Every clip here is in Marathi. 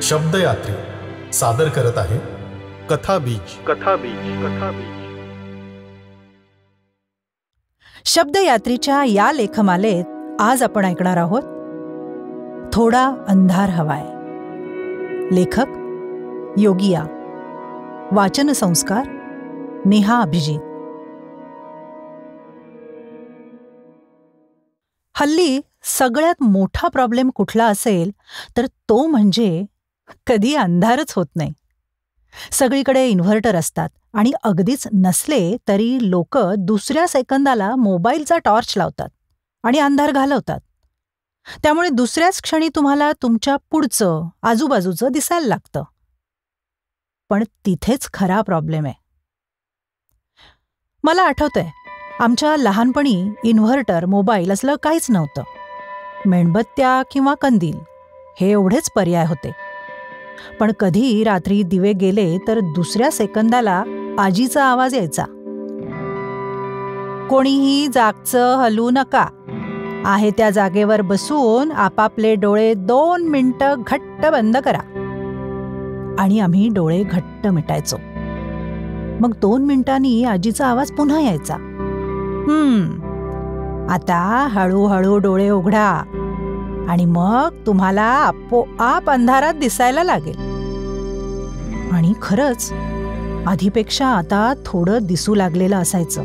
शब्दयात्री सादर करत आहे कथाबीज. शब्दयात्रीच्या या लेखमालेत आज आपण ऐकणार आहोत थोडा अंधार हवाय. लेखक योगिया. वाचन संस्कार नेहा अभिजित. हल्ली सगळ्यात मोठा प्रॉब्लेम कुठला असेल तर तो म्हणजे कधी अंधारच होत नाही. सगळीकडे इन्व्हर्टर असतात आणि अगदीच नसले तरी लोक दुसऱ्या सेकंदाला मोबाईलचा टॉर्च लावतात आणि अंधार घालवतात. त्यामुळे दुसऱ्याच क्षणी तुम्हाला तुमच्या पुढचं आजूबाजूचं दिसायला लागतं. पण तिथेच खरा प्रॉब्लेम आहे. मला आठवतंय, आमच्या लहानपणी इन्व्हर्टर, मोबाईल असलं काहीच नव्हतं. मेणबत्त्या किंवा कंदील हे एवढेच पर्याय होते. पण कधी रात्री दिवे गेले तर दुसऱ्या सेकंदाला आजीचा आवाज यायचा, कोणीही जागचं हलू नका, आहे त्या जागेवर बसून आपापले डोळे 2 मिनिटं घट्ट बंद करा. आणि आम्ही डोळे घट्ट मिटायचो. मग 2 मिनिटांनी आजीचा आवाज पुन्हा यायचा, आता हळूहळू डोळे उघडा आणि मग तुम्हाला आपोआप अंधारात दिसायला लागेल. आणि खरंच आधीपेक्षा आता थोडं दिसू लागलेलं असायचं.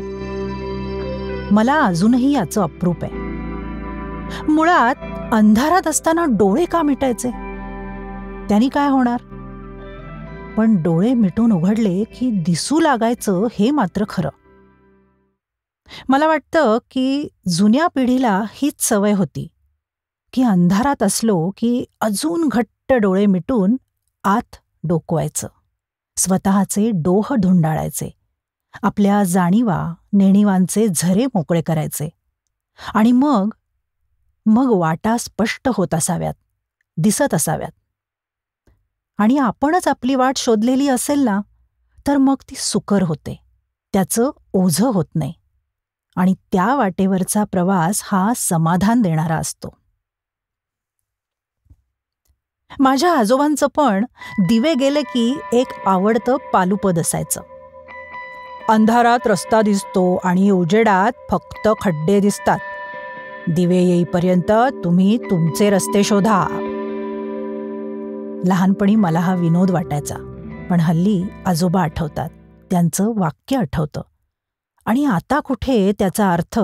मला अजूनही याचं अप्रूप आहे. मुळात अंधारात असताना डोळे का मिटायचे? त्यांनी काय होणार? पण डोळे मिटून उघडले की दिसू लागायचं हे मात्र खरं. मला वाटतं की जुन्या पिढीला हीच सवय होती की अंधारात असलो की अजून घट्ट डोळे मिटून आत डोकवायचं, स्वतःचे डोह धुंडाळायचे, आपल्या जाणीवा नेणिवांचे झरे मोकळे करायचे. आणि मग वाटा स्पष्ट होत असाव्यात, दिसत असाव्यात. आणि आपणच आपली वाट शोधलेली असेल ना, तर मग ती सुकर होते, त्याचं ओझं होत नाही. आणि त्या वाटेवरचा प्रवास हा समाधान देणारा असतो. माझ्या आजोबांचं पण दिवे गेले की एक आवडतं पालुपद असायचं. अंधारात रस्ता दिसतो आणि उजेडात फक्त खड्डे दिसतात. दिवे येईपर्यंत तुम्ही तुमचे रस्ते शोधा. लहानपणी मला हा विनोद वाटायचा. पण हल्ली आजोबा आठवतात, त्यांचं वाक्य आठवतं. आणि आता कुठे त्याचा अर्थ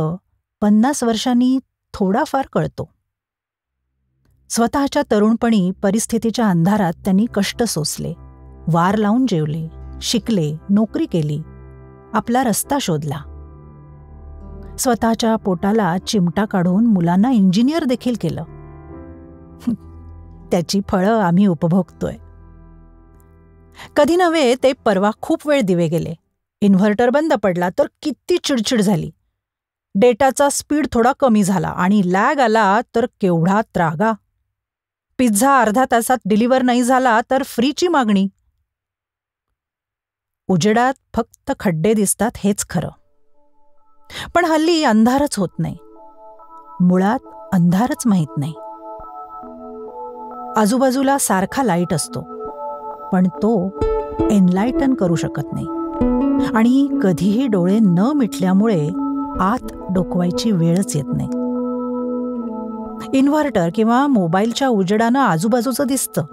50 वर्षांनी थोडाफार कळतो. स्वतःच्या तरुणपणी परिस्थितीच्या अंधारात त्यांनी कष्ट सोसले, वार लावून जेवले, शिकले, नोकरी केली, आपला रस्ता शोधला. स्वतःच्या पोटाला चिमटा काढून मुलांना इंजिनियर देखील केलं. त्याची फळं आम्ही उपभोगतोय. कधी नव्हे ते परवा खूप वेळ दिवे गेले. इन्व्हर्टर बंद पडला तर किती चिडचिड झाली. डेटाचा स्पीड थोडा कमी झाला आणि लॅग आला तर केवढा त्रागा. पिझ्झा अर्धा तासात डिलिव्हर नाही झाला तर फ्रीची मागणी. उजेडात फक्त खड्डे दिसतात हेच खरं. पण हल्ली अंधारच होत नाही. मुळात अंधारच माहीत नाही. आजूबाजूला सारखा लाईट असतो, पण तो एनलाइटन करू शकत नाही. आणि कधीही डोळे न मिटल्यामुळे आत डोकवायची वेळच येत नाही. इन्व्हर्टर किंवा मोबाईलच्या उजेडानं आजूबाजूचं दिसतं.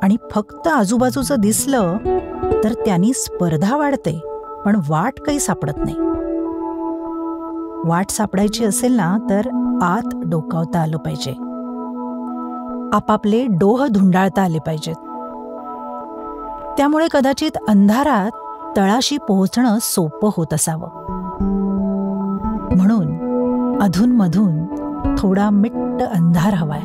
आणि फक्त आजूबाजूचं दिसलं तर त्यांनी स्पर्धा वाढते, पण वाट काही सापडत नाही. वाट सापडायची असेल ना तर आत डोकावता आलं पाहिजे. आपापले डोह धुंडाळता आले पाहिजेत. त्यामुळे कदाचित अंधारात तळाशी पोहोचणं सोपं होत असावं. म्हणून अधूनमधून थोडा मिट्ट अंधार हवाय.